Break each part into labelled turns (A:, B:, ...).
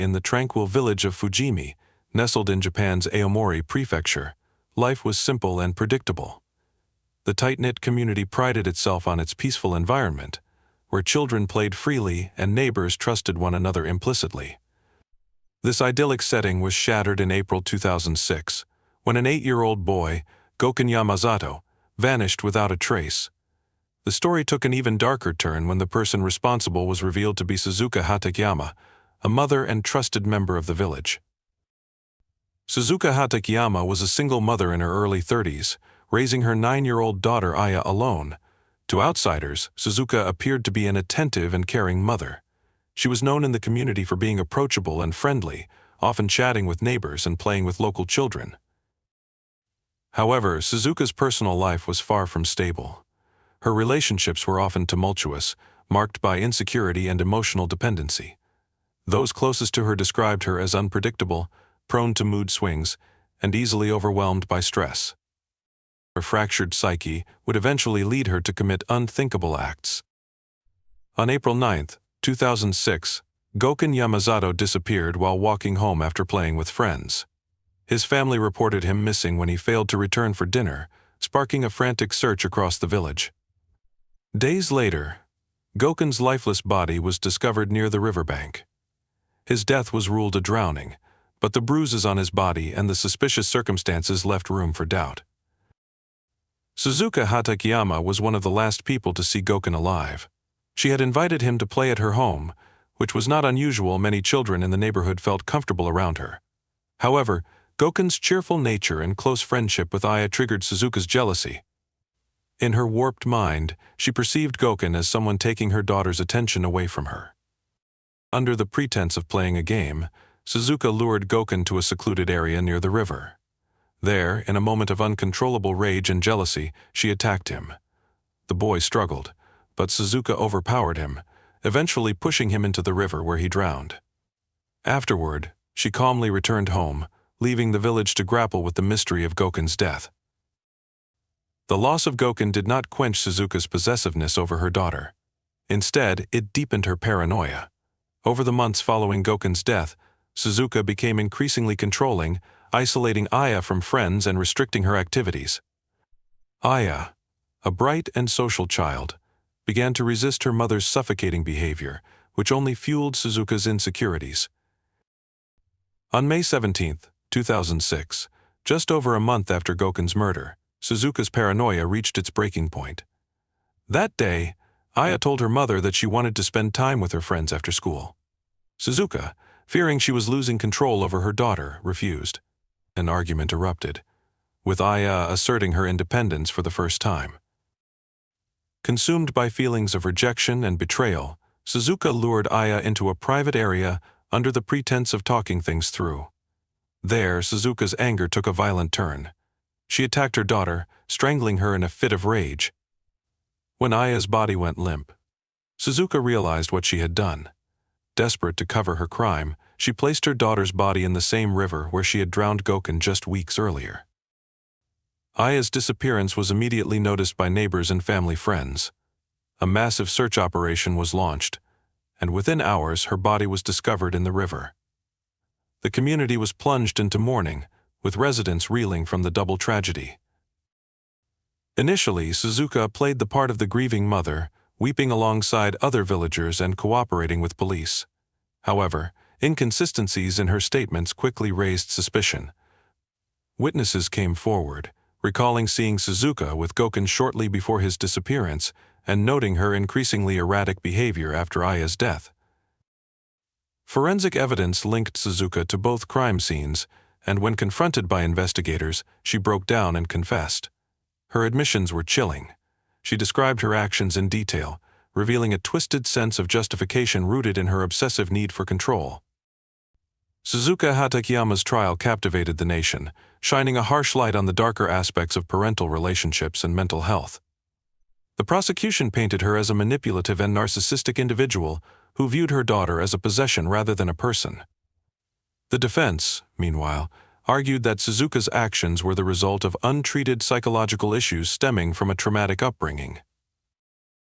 A: In the tranquil village of Fujimi, nestled in Japan's Aomori prefecture, life was simple and predictable. The tight-knit community prided itself on its peaceful environment, where children played freely and neighbors trusted one another implicitly. This idyllic setting was shattered in April 2006, when an 8-year-old boy, Goken Yamazato, vanished without a trace. The story took an even darker turn when the person responsible was revealed to be Suzuka Hatakeyama, a mother and trusted member of the village. Suzuka Hatakeyama was a single mother in her early 30s, raising her 9-year-old daughter Aya alone. To outsiders, Suzuka appeared to be an attentive and caring mother. She was known in the community for being approachable and friendly, often chatting with neighbors and playing with local children. However, Suzuka's personal life was far from stable. Her relationships were often tumultuous, marked by insecurity and emotional dependency. Those closest to her described her as unpredictable, prone to mood swings, and easily overwhelmed by stress. Her fractured psyche would eventually lead her to commit unthinkable acts. On April 9, 2006, Goken Yamazato disappeared while walking home after playing with friends. His family reported him missing when he failed to return for dinner, sparking a frantic search across the village. Days later, Goken's lifeless body was discovered near the riverbank. His death was ruled a drowning, but the bruises on his body and the suspicious circumstances left room for doubt. Suzuka Hatakeyama was one of the last people to see Goken alive. She had invited him to play at her home, which was not unusual. Many children in the neighborhood felt comfortable around her. However, Goken's cheerful nature and close friendship with Aya triggered Suzuka's jealousy. In her warped mind, she perceived Goken as someone taking her daughter's attention away from her. Under the pretense of playing a game, Suzuka lured Goken to a secluded area near the river. There, in a moment of uncontrollable rage and jealousy, she attacked him. The boy struggled, but Suzuka overpowered him, eventually pushing him into the river where he drowned. Afterward, she calmly returned home, leaving the village to grapple with the mystery of Goken's death. The loss of Goken did not quench Suzuka's possessiveness over her daughter. Instead, it deepened her paranoia. Over the months following Goken's death, Suzuka became increasingly controlling, isolating Aya from friends and restricting her activities. Aya, a bright and social child, began to resist her mother's suffocating behavior, which only fueled Suzuka's insecurities. On May 17, 2006, just over a month after Goken's murder, Suzuka's paranoia reached its breaking point. That day, Aya told her mother that she wanted to spend time with her friends after school. Suzuka, fearing she was losing control over her daughter, refused. An argument erupted, with Aya asserting her independence for the first time. Consumed by feelings of rejection and betrayal, Suzuka lured Aya into a private area under the pretense of talking things through. There, Suzuka's anger took a violent turn. She attacked her daughter, strangling her in a fit of rage. When Aya's body went limp, Suzuka realized what she had done. Desperate to cover her crime, she placed her daughter's body in the same river where she had drowned Goken just weeks earlier. Aya's disappearance was immediately noticed by neighbors and family friends. A massive search operation was launched, and within hours her body was discovered in the river. The community was plunged into mourning, with residents reeling from the double tragedy. Initially, Suzuka played the part of the grieving mother, weeping alongside other villagers and cooperating with police. However, inconsistencies in her statements quickly raised suspicion. Witnesses came forward, recalling seeing Suzuka with Goken shortly before his disappearance and noting her increasingly erratic behavior after Aya's death. Forensic evidence linked Suzuka to both crime scenes, and when confronted by investigators, she broke down and confessed. Her admissions were chilling. She described her actions in detail, revealing a twisted sense of justification rooted in her obsessive need for control. Suzuka Hatakeyama's trial captivated the nation, shining a harsh light on the darker aspects of parental relationships and mental health. The prosecution painted her as a manipulative and narcissistic individual who viewed her daughter as a possession rather than a person. The defense, meanwhile, argued that Suzuka's actions were the result of untreated psychological issues stemming from a traumatic upbringing.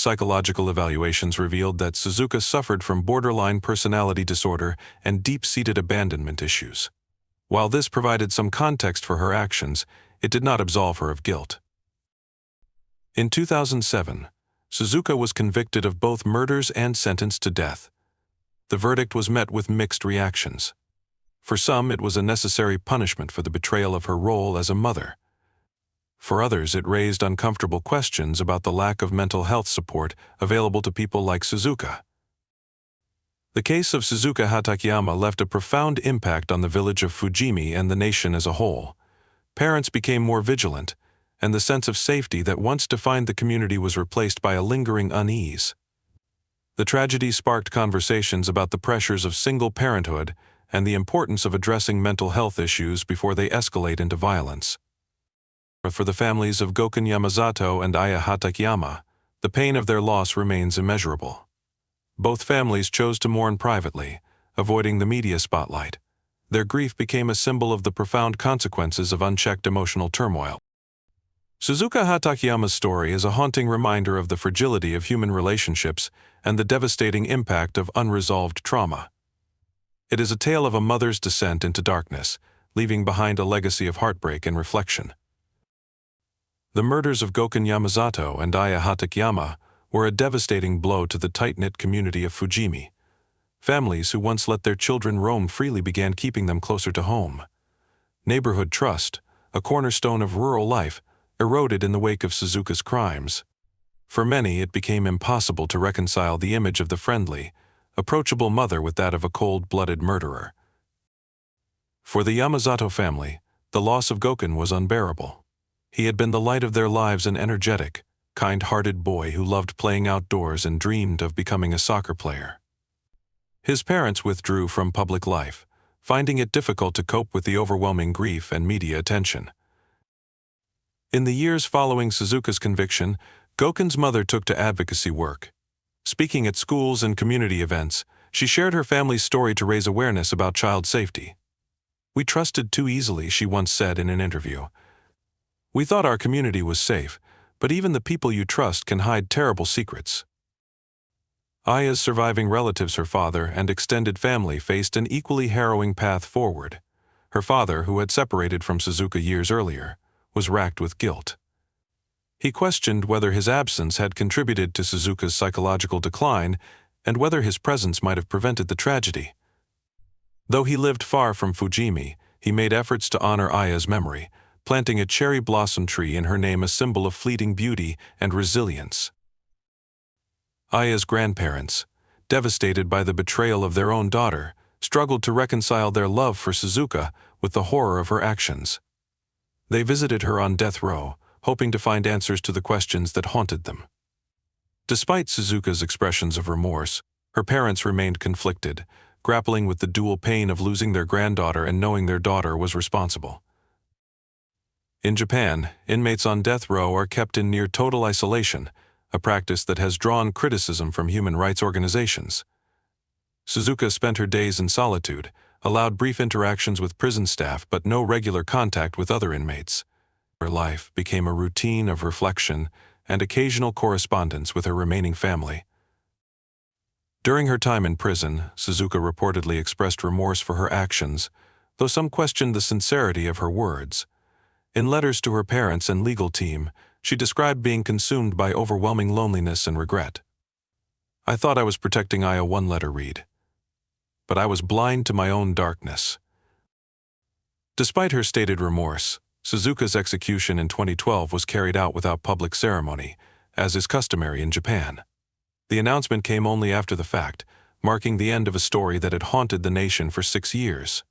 A: Psychological evaluations revealed that Suzuka suffered from borderline personality disorder and deep-seated abandonment issues. While this provided some context for her actions, it did not absolve her of guilt. In 2007, Suzuka was convicted of both murders and sentenced to death. The verdict was met with mixed reactions. For some, it was a necessary punishment for the betrayal of her role as a mother. For others, it raised uncomfortable questions about the lack of mental health support available to people like Suzuka. The case of Suzuka Hatakeyama left a profound impact on the village of Fujimi and the nation as a whole. Parents became more vigilant, and the sense of safety that once defined the community was replaced by a lingering unease. The tragedy sparked conversations about the pressures of single parenthood and the importance of addressing mental health issues before they escalate into violence. For the families of Goken Yamazato and Aya Hatakeyama, the pain of their loss remains immeasurable. Both families chose to mourn privately, avoiding the media spotlight. Their grief became a symbol of the profound consequences of unchecked emotional turmoil. Suzuka Hatakeyama's story is a haunting reminder of the fragility of human relationships and the devastating impact of unresolved trauma. It is a tale of a mother's descent into darkness, leaving behind a legacy of heartbreak and reflection. The murders of Goken Yamazato and Aya Hatakeyama were a devastating blow to the tight-knit community of Fujimi. Families who once let their children roam freely began keeping them closer to home. Neighborhood trust, a cornerstone of rural life, eroded in the wake of Suzuka's crimes. For many, it became impossible to reconcile the image of the friendly, approachable mother with that of a cold-blooded murderer. For the Yamazato family, the loss of Goken was unbearable. He had been the light of their lives, an energetic, kind-hearted boy who loved playing outdoors and dreamed of becoming a soccer player. His parents withdrew from public life, finding it difficult to cope with the overwhelming grief and media attention. In the years following Suzuka's conviction, Goken's mother took to advocacy work. Speaking at schools and community events, she shared her family's story to raise awareness about child safety. "We trusted too easily," she once said in an interview. "We thought our community was safe, but even the people you trust can hide terrible secrets." Aya's surviving relatives, her father and extended family, faced an equally harrowing path forward. Her father, who had separated from Suzuka years earlier, was racked with guilt. He questioned whether his absence had contributed to Suzuka's psychological decline and whether his presence might have prevented the tragedy. Though he lived far from Fujimi, he made efforts to honor Aya's memory, planting a cherry blossom tree in her name, a symbol of fleeting beauty and resilience. Aya's grandparents, devastated by the betrayal of their own daughter, struggled to reconcile their love for Suzuka with the horror of her actions. They visited her on death row, hoping to find answers to the questions that haunted them. Despite Suzuka's expressions of remorse, her parents remained conflicted, grappling with the dual pain of losing their granddaughter and knowing their daughter was responsible. In Japan, inmates on death row are kept in near total isolation, a practice that has drawn criticism from human rights organizations. Suzuka spent her days in solitude, allowed brief interactions with prison staff but no regular contact with other inmates. Her life became a routine of reflection and occasional correspondence with her remaining family. During her time in prison, Suzuka reportedly expressed remorse for her actions, though some questioned the sincerity of her words. In letters to her parents and legal team, she described being consumed by overwhelming loneliness and regret. "I thought I was protecting Aya," one letter read, "but I was blind to my own darkness." Despite her stated remorse, Suzuka's execution in 2012 was carried out without public ceremony, as is customary in Japan. The announcement came only after the fact, marking the end of a story that had haunted the nation for 6 years.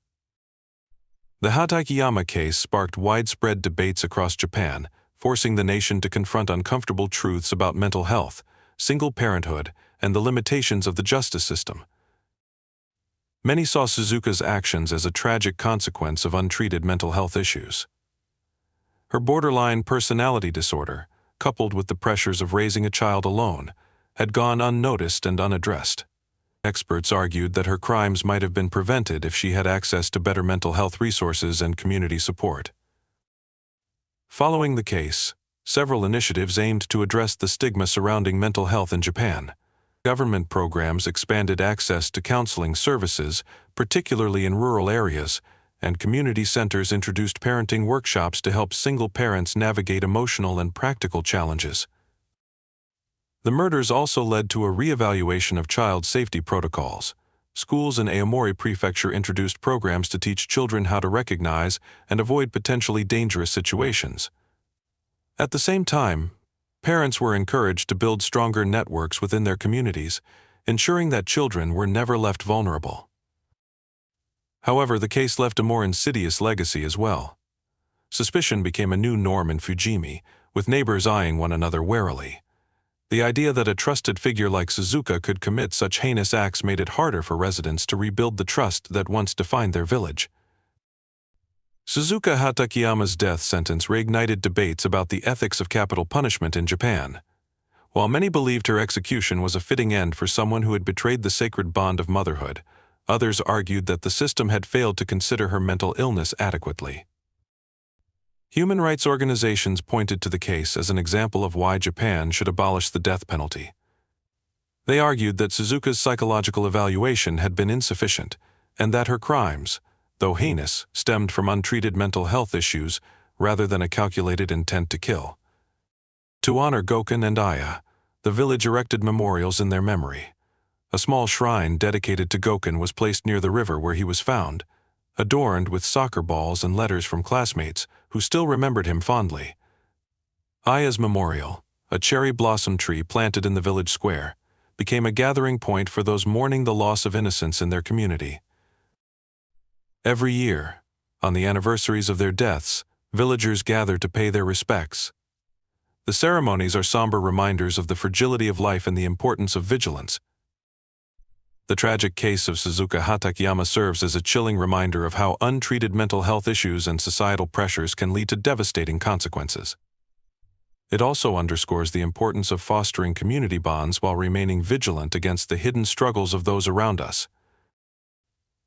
A: The Hatakeyama case sparked widespread debates across Japan, forcing the nation to confront uncomfortable truths about mental health, single parenthood, and the limitations of the justice system. Many saw Suzuka's actions as a tragic consequence of untreated mental health issues. Her borderline personality disorder, coupled with the pressures of raising a child alone, had gone unnoticed and unaddressed. Experts argued that her crimes might have been prevented if she had access to better mental health resources and community support. Following the case, Several initiatives aimed to address the stigma surrounding mental health in Japan. Government programs expanded access to counseling services, particularly in rural areas, and community centers introduced parenting workshops to help single parents navigate emotional and practical challenges. The murders also led to a re-evaluation of child safety protocols. Schools in Aomori Prefecture introduced programs to teach children how to recognize and avoid potentially dangerous situations. At the same time, parents were encouraged to build stronger networks within their communities, ensuring that children were never left vulnerable. However, the case left a more insidious legacy as well. Suspicion became a new norm in Fujimi, with neighbors eyeing one another warily. The idea that a trusted figure like Suzuka could commit such heinous acts made it harder for residents to rebuild the trust that once defined their village. Suzuka Hatakeyama's death sentence reignited debates about the ethics of capital punishment in Japan. While many believed her execution was a fitting end for someone who had betrayed the sacred bond of motherhood, others argued that the system had failed to consider her mental illness adequately. Human rights organizations pointed to the case as an example of why Japan should abolish the death penalty. They argued that Suzuka's psychological evaluation had been insufficient, and that her crimes, though heinous, stemmed from untreated mental health issues rather than a calculated intent to kill. To honor Goken and Aya, the village erected memorials in their memory. A small shrine dedicated to Goken was placed near the river where he was found, adorned with soccer balls and letters from classmates who still remembered him fondly. Aya's memorial, a cherry blossom tree planted in the village square, became a gathering point for those mourning the loss of innocence in their community. Every year, on the anniversaries of their deaths, villagers gather to pay their respects. The ceremonies are somber reminders of the fragility of life and the importance of vigilance. The tragic case of Suzuka Hatakeyama serves as a chilling reminder of how untreated mental health issues and societal pressures can lead to devastating consequences. It also underscores the importance of fostering community bonds while remaining vigilant against the hidden struggles of those around us.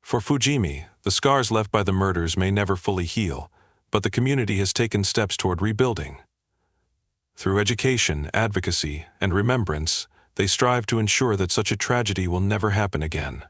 A: For Fujimi, the scars left by the murders may never fully heal, but the community has taken steps toward rebuilding. Through education, advocacy, and remembrance, they strive to ensure that such a tragedy will never happen again.